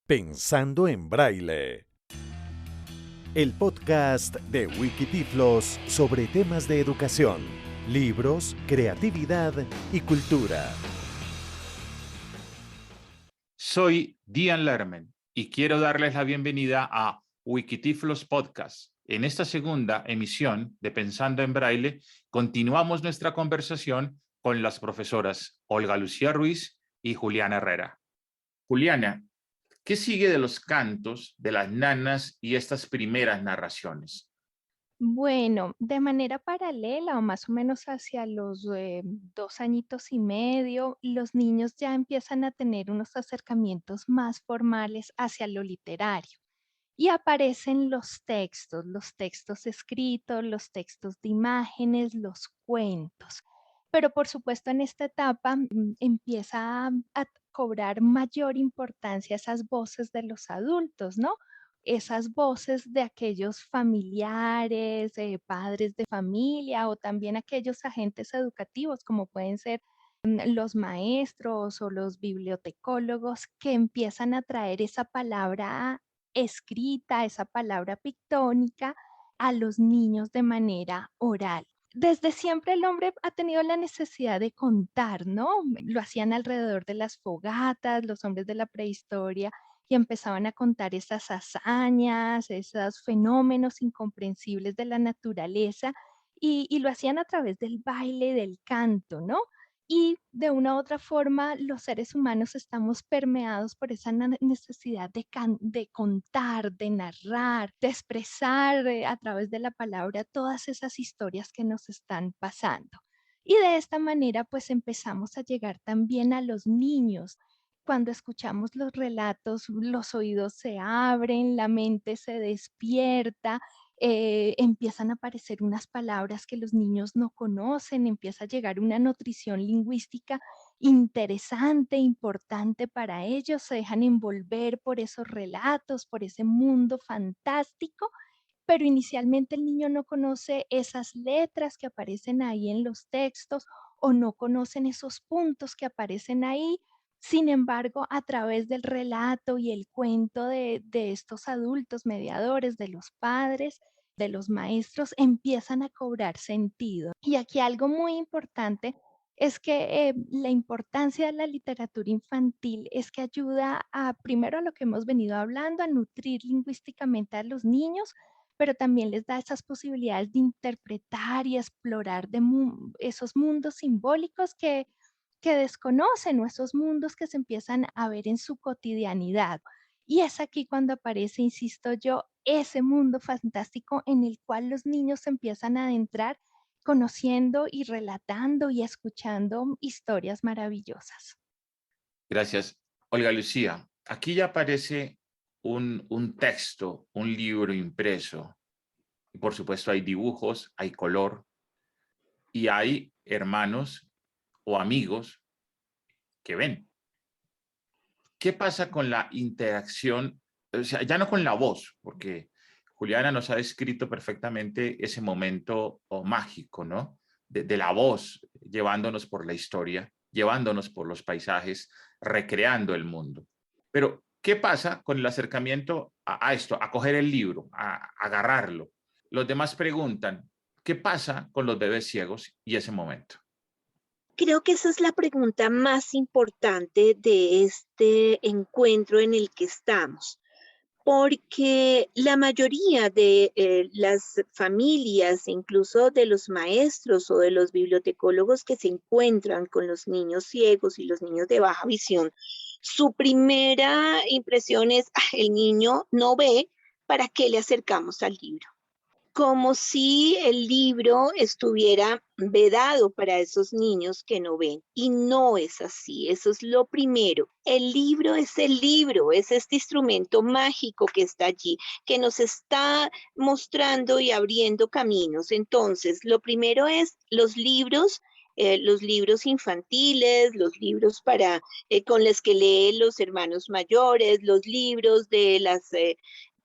Pensando en Braille, el podcast de Wikitiflos sobre temas de educación, libros, creatividad y cultura. Soy Dian Lerman y quiero darles la bienvenida a Wikitiflos Podcast. En esta segunda emisión de Pensando en Braille, continuamos nuestra conversación con las profesoras Olga Lucía Ruiz y Juliana Herrera. Juliana, ¿qué sigue de los cantos, de las nanas y estas primeras narraciones? Bueno, de manera paralela o más o menos hacia los 2 añitos y medio, los niños ya empiezan a tener unos acercamientos más formales hacia lo literario y aparecen los textos escritos, los textos de imágenes, los cuentos. Pero por supuesto en esta etapa empieza a cobrar mayor importancia esas voces de los adultos, ¿no? Esas voces de aquellos familiares, padres de familia o también aquellos agentes educativos como pueden ser los maestros o los bibliotecólogos que empiezan a traer esa palabra escrita, esa palabra pictónica a los niños de manera oral. Desde siempre el hombre ha tenido la necesidad de contar, ¿no? Lo hacían alrededor de las fogatas, los hombres de la prehistoria, y empezaban a contar esas hazañas, esos fenómenos incomprensibles de la naturaleza, y lo hacían a través del baile, del canto, ¿no? Y de una u otra forma, los seres humanos estamos permeados por esa necesidad de contar, de narrar, de expresar a través de la palabra todas esas historias que nos están pasando. Y de esta manera, pues empezamos a llegar también a los niños. Cuando escuchamos los relatos, los oídos se abren, la mente se despierta, empiezan a aparecer unas palabras que los niños no conocen, empieza a llegar una nutrición lingüística interesante, importante para ellos, se dejan envolver por esos relatos, por ese mundo fantástico, pero inicialmente el niño no conoce esas letras que aparecen ahí en los textos o no conocen esos puntos que aparecen ahí. Sin embargo, a través del relato y el cuento de estos adultos mediadores, de los padres, de los maestros, empiezan a cobrar sentido. Y aquí algo muy importante es que la importancia de la literatura infantil es que ayuda a, primero, a lo que hemos venido hablando, a nutrir lingüísticamente a los niños, pero también les da esas posibilidades de interpretar y explorar esos mundos simbólicos que desconocen o esos mundos que se empiezan a ver en su cotidianidad. Y es aquí cuando aparece, insisto yo, ese mundo fantástico en el cual los niños se empiezan a adentrar conociendo y relatando y escuchando historias maravillosas. Gracias. Olga Lucía, aquí ya aparece un texto, un libro impreso. Y por supuesto hay dibujos, hay color y hay hermanos o amigos que ven. ¿Qué pasa con la interacción? O sea, ya no con la voz, porque Juliana nos ha descrito perfectamente ese momento mágico, ¿no? De la voz llevándonos por la historia, llevándonos por los paisajes, recreando el mundo. Pero, ¿qué pasa con el acercamiento a esto, a coger el libro, a agarrarlo? Los demás preguntan, ¿qué pasa con los bebés ciegos y ese momento? Creo que esa es la pregunta más importante de este encuentro en el que estamos, porque la mayoría de las familias, incluso de los maestros o de los bibliotecólogos que se encuentran con los niños ciegos y los niños de baja visión, su primera impresión es, "Ah, el niño no ve, ¿para qué le acercamos al libro?" Como si el libro estuviera vedado para esos niños que no ven. Y no es así, eso es lo primero. El libro, es este instrumento mágico que está allí, que nos está mostrando y abriendo caminos. Entonces, lo primero es los libros infantiles, los libros para con los que leen los hermanos mayores, los libros de las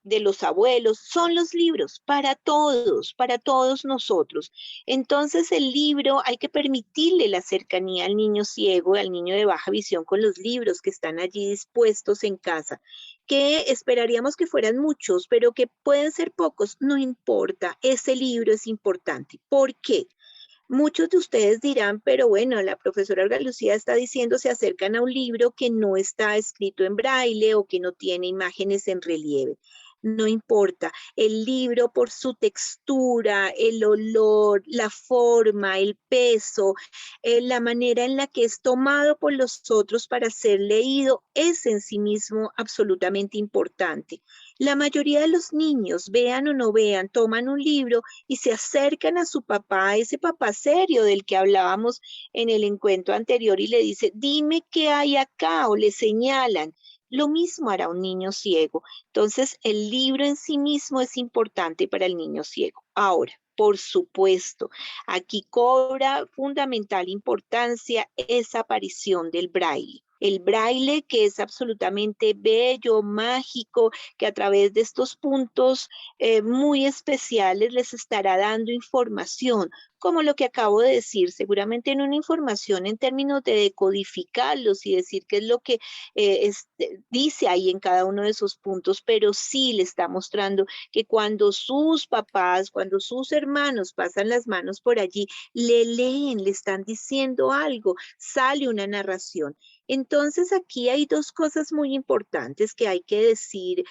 de los abuelos, son los libros para todos nosotros. Entonces el libro hay que permitirle la cercanía al niño ciego, al niño de baja visión con los libros que están allí dispuestos en casa, que esperaríamos que fueran muchos, pero que pueden ser pocos, no importa, ese libro es importante. ¿Por qué? Muchos de ustedes dirán, pero bueno, la profesora Olga Lucía está diciendo se acercan a un libro que no está escrito en braille o que no tiene imágenes en relieve. No importa, el libro por su textura, el olor, la forma, el peso, la manera en la que es tomado por los otros para ser leído, es en sí mismo absolutamente importante. La mayoría de los niños, vean o no vean, toman un libro y se acercan a su papá, ese papá serio del que hablábamos en el encuentro anterior y le dice, dime qué hay acá o le señalan. Lo mismo hará un niño ciego. Entonces, el libro en sí mismo es importante para el niño ciego. Ahora, por supuesto, aquí cobra fundamental importancia esa aparición del braille. El braille que es absolutamente bello, mágico, que a través de estos puntos muy especiales les estará dando información, como lo que acabo de decir, seguramente en una información en términos de decodificarlos y decir qué es lo que dice ahí en cada uno de esos puntos, pero sí le está mostrando que cuando sus papás, cuando sus hermanos pasan las manos por allí, le leen, le están diciendo algo, sale una narración. Entonces aquí hay dos cosas muy importantes que hay que decir,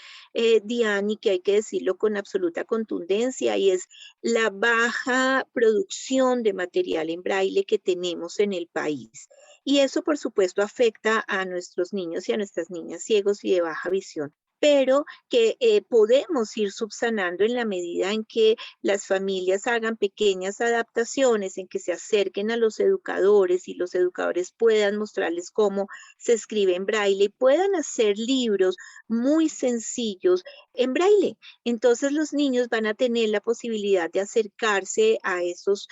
Diane, y que hay que decirlo con absoluta contundencia, y es la baja producción de material en braille que tenemos en el país. Y eso, por supuesto, afecta a nuestros niños y a nuestras niñas ciegos y de baja visión, pero que podemos ir subsanando en la medida en que las familias hagan pequeñas adaptaciones, en que se acerquen a los educadores y los educadores puedan mostrarles cómo se escribe en braille y puedan hacer libros muy sencillos en braille. Entonces los niños van a tener la posibilidad de acercarse a esos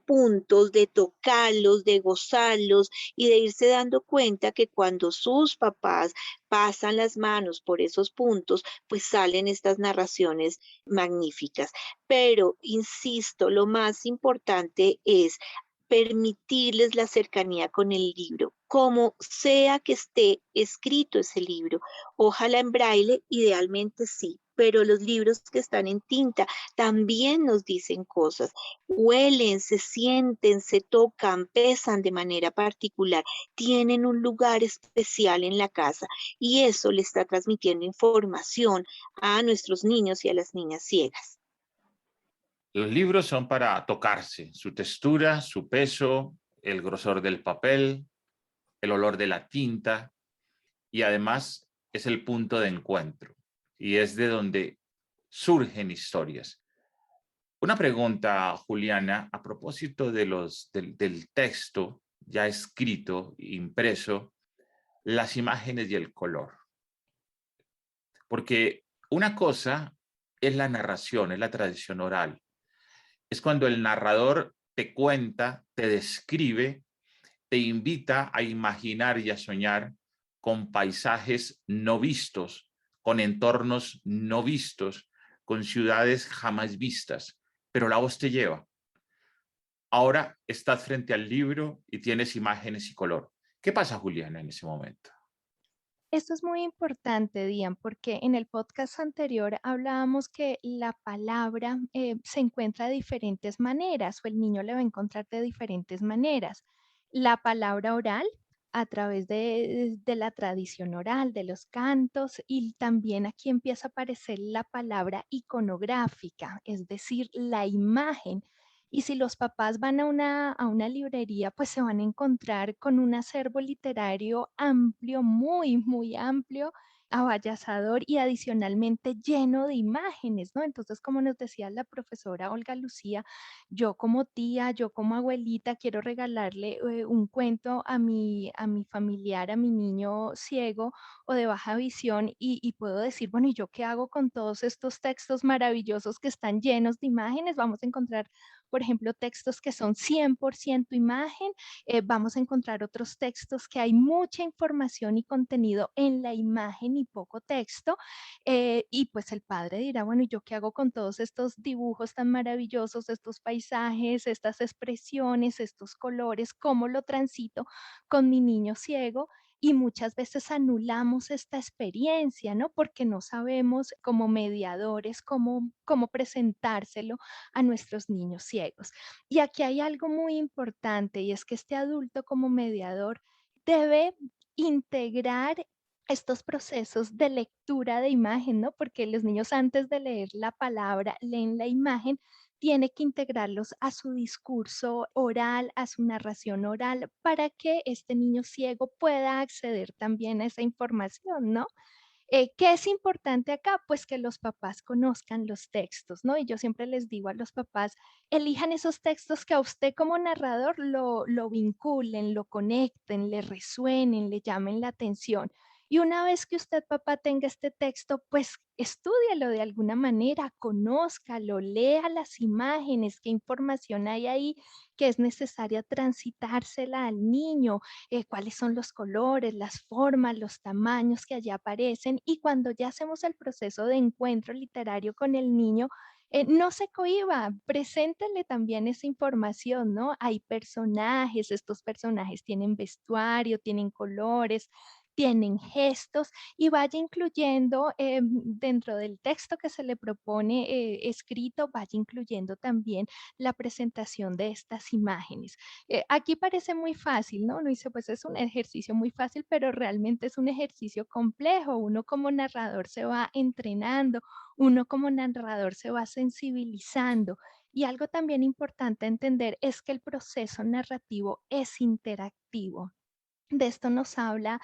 puntos, de tocarlos, de gozarlos y de irse dando cuenta que cuando sus papás pasan las manos por esos puntos, pues salen estas narraciones magníficas. Pero, insisto, lo más importante es permitirles la cercanía con el libro, como sea que esté escrito ese libro. Ojalá en braille, idealmente sí, pero los libros que están en tinta también nos dicen cosas. Huelen, se sienten, se tocan, pesan de manera particular, tienen un lugar especial en la casa y eso le está transmitiendo información a nuestros niños y a las niñas ciegas. Los libros son para tocarse, su textura, su peso, el grosor del papel, el olor de la tinta y además es el punto de encuentro y es de donde surgen historias. Una pregunta, Juliana, a propósito de del texto ya escrito, impreso, las imágenes y el color. Porque una cosa es la narración, es la tradición oral. Es cuando el narrador te cuenta, te describe, te invita a imaginar y a soñar con paisajes no vistos, con entornos no vistos, con ciudades jamás vistas, pero la voz te lleva. Ahora estás frente al libro y tienes imágenes y color. ¿Qué pasa, Juliana, en ese momento? Esto es muy importante, Dian, porque en el podcast anterior hablábamos que la palabra se encuentra de diferentes maneras o el niño le va a encontrar de diferentes maneras. La palabra oral a través de la tradición oral, de los cantos, y también aquí empieza a aparecer la palabra iconográfica, es decir, la imagen. Y si los papás van a una librería, pues se van a encontrar con un acervo literario amplio, muy, muy amplio, abayazador y adicionalmente lleno de imágenes, ¿no? Entonces, como nos decía la profesora Olga Lucía, yo como tía, yo como abuelita, quiero regalarle un cuento a mi familiar, a mi niño ciego o de baja visión y puedo decir, bueno, ¿y yo qué hago con todos estos textos maravillosos que están llenos de imágenes? Vamos a encontrar por ejemplo, textos que son 100% imagen, vamos a encontrar otros textos que hay mucha información y contenido en la imagen y poco texto, y pues el padre dirá, bueno, ¿y yo qué hago con todos estos dibujos tan maravillosos, estos paisajes, estas expresiones, estos colores? ¿Cómo lo transito con mi niño ciego? Y muchas veces anulamos esta experiencia, ¿no? Porque no sabemos como mediadores cómo presentárselo a nuestros niños ciegos. Y aquí hay algo muy importante y es que este adulto como mediador debe integrar estos procesos de lectura de imagen, ¿no? Porque los niños antes de leer la palabra leen la imagen, tiene que integrarlos a su discurso oral, a su narración oral, para que este niño ciego pueda acceder también a esa información, ¿no? ¿Qué es importante acá? Pues que los papás conozcan los textos, ¿no? Y yo siempre les digo a los papás, elijan esos textos que a usted como narrador lo vinculen, lo conecten, le resuenen, le llamen la atención. Y una vez que usted, papá, tenga este texto, pues estúdielo de alguna manera, conózcalo, lea las imágenes, qué información hay ahí que es necesaria transitársela al niño, cuáles son los colores, las formas, los tamaños que allí aparecen. Y cuando ya hacemos el proceso de encuentro literario con el niño, no se cohíba, preséntele también esa información, ¿no? Hay personajes, estos personajes tienen vestuario, tienen colores, tienen gestos y vaya incluyendo dentro del texto que se le propone escrito, vaya incluyendo también la presentación de estas imágenes. Aquí parece muy fácil, ¿no? Uno dice, pues es un ejercicio muy fácil, pero realmente es un ejercicio complejo. Uno como narrador se va entrenando, uno como narrador se va sensibilizando. Y algo también importante a entender es que el proceso narrativo es interactivo. De esto nos habla,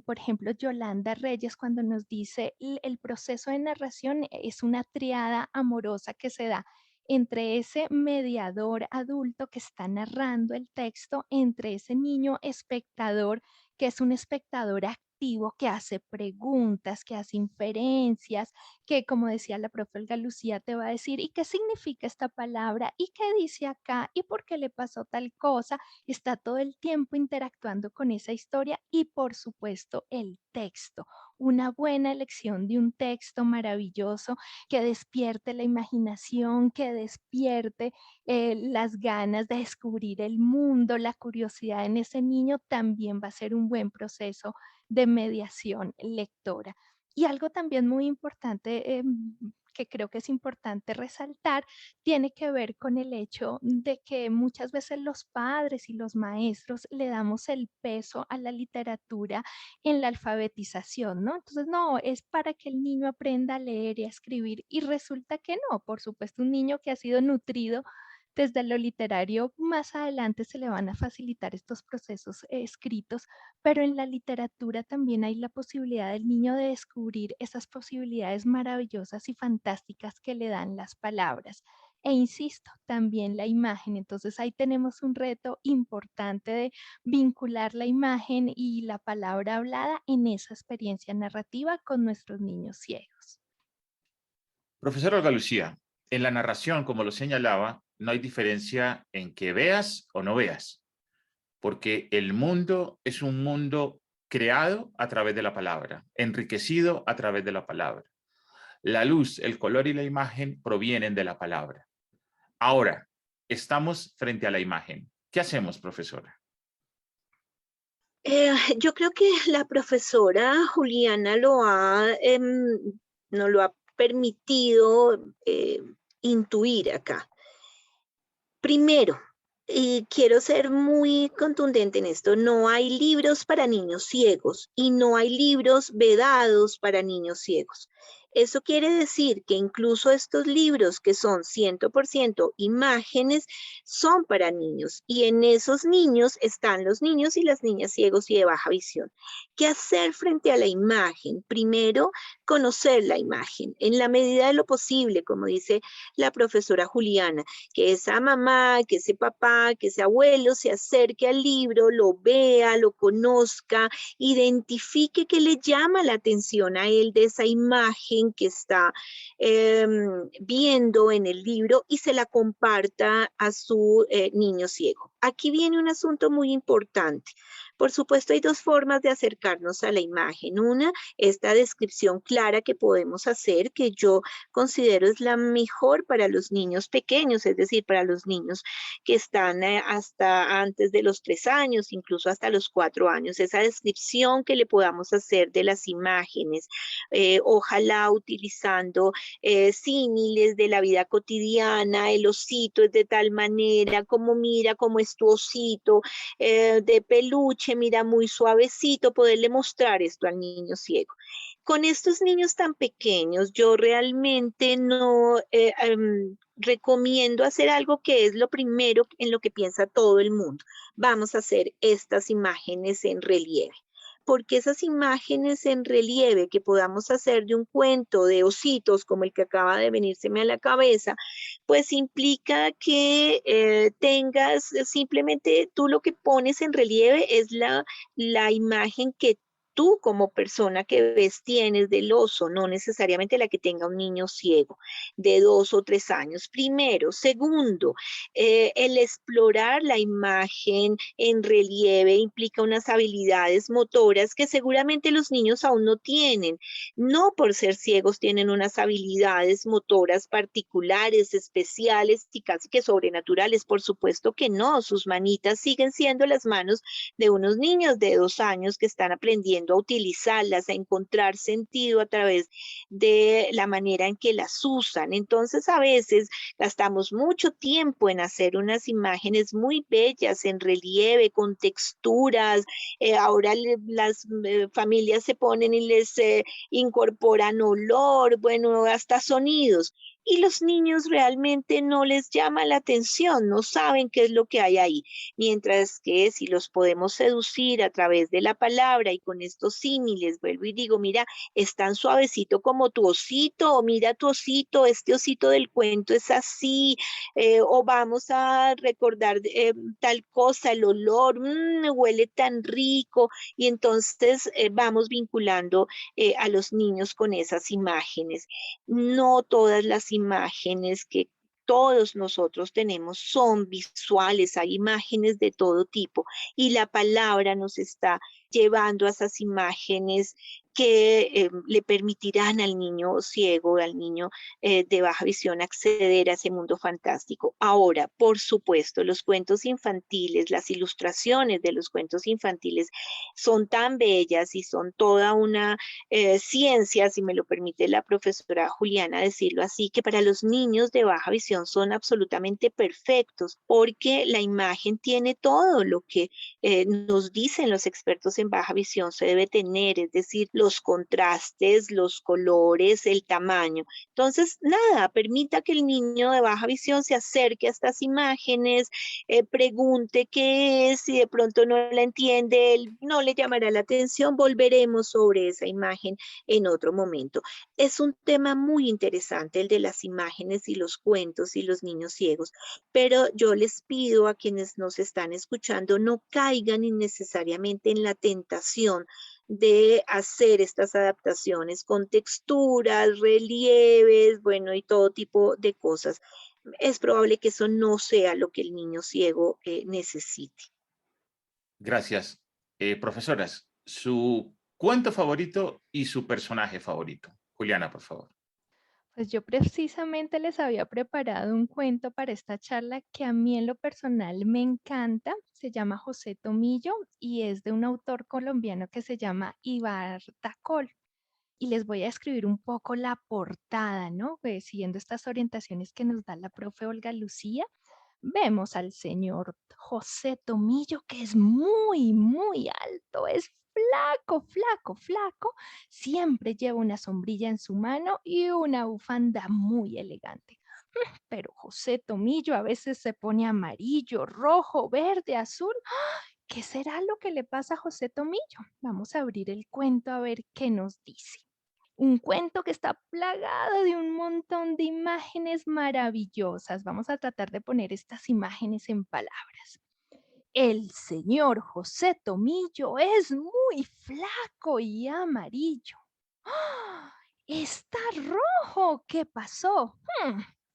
por ejemplo, Yolanda Reyes cuando nos dice, el proceso de narración es una triada amorosa que se da entre ese mediador adulto que está narrando el texto, entre ese niño espectador que es un espectador activo, que hace preguntas, que hace inferencias, que como decía la profe Olga Lucía, te va a decir, ¿y qué significa esta palabra? ¿Y qué dice acá? ¿Y por qué le pasó tal cosa? Está todo el tiempo interactuando con esa historia y por supuesto el texto. Una buena elección de un texto maravilloso que despierte la imaginación, que despierte las ganas de descubrir el mundo, la curiosidad en ese niño, también va a ser un buen proceso de mediación lectora. Y algo también muy importante que creo que es importante resaltar tiene que ver con el hecho de que muchas veces los padres y los maestros le damos el peso a la literatura en la alfabetización, ¿no? Entonces, no, es para que el niño aprenda a leer y a escribir y resulta que no, por supuesto, un niño que ha sido nutrido desde lo literario, más adelante se le van a facilitar estos procesos escritos, pero en la literatura también hay la posibilidad del niño de descubrir esas posibilidades maravillosas y fantásticas que le dan las palabras. E insisto, también la imagen. Entonces ahí tenemos un reto importante de vincular la imagen y la palabra hablada en esa experiencia narrativa con nuestros niños ciegos. Profesor Olga Lucía, en la narración, como lo señalaba, no hay diferencia en que veas o no veas, porque el mundo es un mundo creado a través de la palabra, enriquecido a través de la palabra. La luz, el color y la imagen provienen de la palabra. Ahora, estamos frente a la imagen. ¿Qué hacemos, profesora? Yo creo que la profesora Juliana nos lo ha permitido intuir acá. Primero, y quiero ser muy contundente en esto, no hay libros para niños ciegos y no hay libros vedados para niños ciegos. Eso quiere decir que incluso estos libros que son 100% imágenes son para niños y en esos niños están los niños y las niñas ciegos y de baja visión. ¿Qué hacer frente a la imagen? Primero, conocer la imagen en la medida de lo posible, como dice la profesora Juliana, que esa mamá, que ese papá, que ese abuelo se acerque al libro, lo vea, lo conozca, identifique qué le llama la atención a él de esa imagen imagen que está viendo en el libro y se la comparta a su niño ciego. Aquí viene un asunto muy importante. Por supuesto, hay dos formas de acercarnos a la imagen. Una, esta descripción clara que podemos hacer, que yo considero es la mejor para los niños pequeños, es decir, para los niños que están hasta antes de los 3 años, incluso hasta los 4 años. Esa descripción que le podamos hacer de las imágenes, ojalá utilizando símiles de la vida cotidiana, el osito es de tal manera, como mira cómo es tu osito, de peluche, mira muy suavecito, poderle mostrar esto al niño ciego. Con estos niños tan pequeños, yo realmente no recomiendo hacer algo que es lo primero en lo que piensa todo el mundo. Vamos a hacer estas imágenes en relieve. Porque esas imágenes en relieve que podamos hacer de un cuento de ositos como el que acaba de venírseme a la cabeza, pues implica que tengas simplemente tú lo que pones en relieve es la imagen que tú como persona que ves tienes del oso, no necesariamente la que tenga un niño ciego de 2 o 3 años. Primero. Segundo, el explorar la imagen en relieve implica unas habilidades motoras que seguramente los niños aún no tienen. No por ser ciegos tienen unas habilidades motoras particulares, especiales y casi que sobrenaturales. Por supuesto que no, sus manitas siguen siendo las manos de unos niños de 2 años que están aprendiendo a utilizarlas, a encontrar sentido a través de la manera en que las usan. Entonces, a veces gastamos mucho tiempo en hacer unas imágenes muy bellas en relieve, con texturas. Ahora las familias se ponen y les incorporan olor, bueno, hasta sonidos. Y los niños realmente no les llama la atención, no saben qué es lo que hay ahí. Mientras que si los podemos seducir a través de la palabra y con estos símiles, vuelvo y digo, mira, es tan suavecito como tu osito, o mira tu osito, este osito del cuento es así, o vamos a recordar tal cosa, el olor, huele tan rico, y entonces vamos vinculando a los niños con esas imágenes. No todas las imágenes que todos nosotros tenemos son visuales, hay imágenes de todo tipo y la palabra nos está llevando a esas imágenes que le permitirán al niño ciego, al niño de baja visión acceder a ese mundo fantástico. Ahora, por supuesto, los cuentos infantiles, las ilustraciones de los cuentos infantiles son tan bellas y son toda una ciencia, si me lo permite la profesora Juliana decirlo así, que para los niños de baja visión son absolutamente perfectos porque la imagen tiene todo lo que nos dicen los expertos en baja visión se debe tener, es decir, los contrastes, los colores, el tamaño. Entonces, nada, permita que el niño de baja visión se acerque a estas imágenes, pregunte qué es, si de pronto no la entiende, él no le llamará la atención, volveremos sobre esa imagen en otro momento. Es un tema muy interesante el de las imágenes y los cuentos y los niños ciegos, pero yo les pido a quienes nos están escuchando no caigan innecesariamente en la tentación de hacer estas adaptaciones con texturas, relieves, bueno, y todo tipo de cosas. Es probable que eso no sea lo que el niño ciego necesite. Gracias. Profesoras, su cuento favorito y su personaje favorito. Juliana, por favor. Pues yo precisamente les había preparado un cuento para esta charla que a mí en lo personal me encanta. Se llama José Tomillo y es de un autor colombiano que se llama Ibar Dacol. Y les voy a escribir un poco la portada, ¿no? Siguiendo estas orientaciones que nos da la profe Olga Lucía, vemos al señor José Tomillo, que es muy, muy alto, es flaco, flaco, flaco, siempre lleva una sombrilla en su mano y una bufanda muy elegante. Pero José Tomillo a veces se pone amarillo, rojo, verde, azul. ¿Qué será lo que le pasa a José Tomillo? Vamos a abrir el cuento a ver qué nos dice. Un cuento que está plagado de un montón de imágenes maravillosas. Vamos a tratar de poner estas imágenes en palabras. El señor José Tomillo es muy flaco y amarillo. ¡Ah! Está rojo. ¿Qué pasó?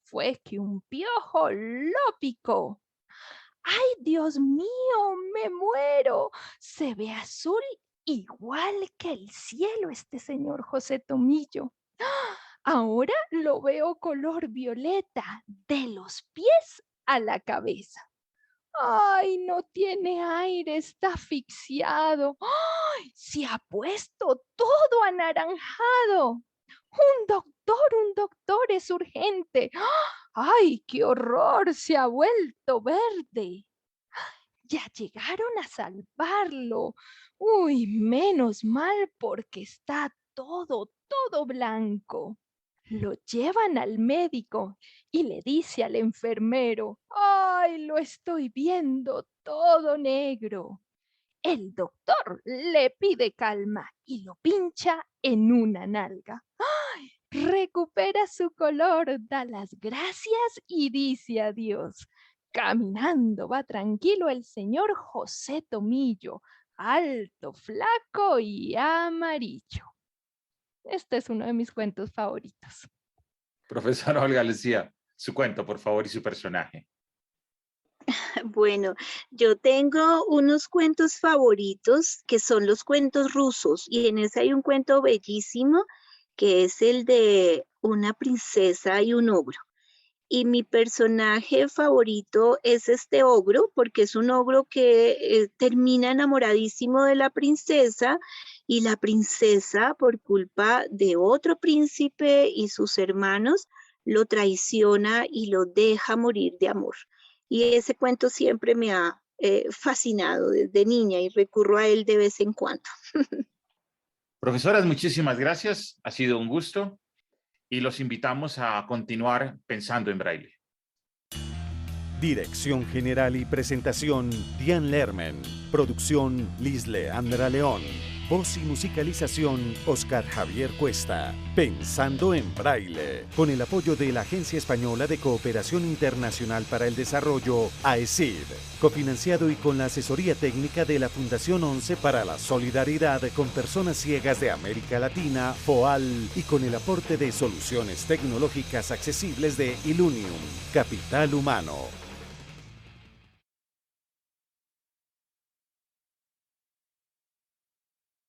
Fue que un piojo lo picó. ¡Ay, Dios mío! ¡Me muero! Se ve azul igual que el cielo este señor José Tomillo. Ahora lo veo color violeta, de los pies a la cabeza. ¡Ay, no tiene aire! Está asfixiado. ¡Ay! Se ha puesto todo anaranjado. Un doctor, es urgente. ¡Ay, qué horror! Se ha vuelto verde. Ya llegaron a salvarlo. Uy, menos mal porque está todo blanco. Lo llevan al médico y le dice al enfermero, ¡ay, lo estoy viendo todo negro! El doctor le pide calma y lo pincha en una nalga. ¡Ay! Recupera su color, da las gracias y dice adiós. Caminando va tranquilo el señor José Tomillo, alto, flaco y amarillo. Este es uno de mis cuentos favoritos. Profesora Olga Lucía, su cuento, por favor, y su personaje. Bueno, yo tengo unos cuentos favoritos que son los cuentos rusos y en ese hay un cuento bellísimo que es el de una princesa y un ogro. Y mi personaje favorito es este ogro, porque es un ogro que termina enamoradísimo de la princesa y la princesa, por culpa de otro príncipe y sus hermanos, lo traiciona y lo deja morir de amor. Y ese cuento siempre me ha fascinado desde niña y recurro a él de vez en cuando. Profesoras, muchísimas gracias. Ha sido un gusto y los invitamos a continuar pensando en braille. Dirección general y presentación, Diane Lerman. Producción, Liz Leandra León. Voz y musicalización, Oscar Javier Cuesta. Pensando en braille. Con el apoyo de la Agencia Española de Cooperación Internacional para el Desarrollo, AECID. Cofinanciado y con la asesoría técnica de la Fundación 11 para la Solidaridad con Personas Ciegas de América Latina, FOAL, y con el aporte de soluciones tecnológicas accesibles de Ilunium, Capital Humano.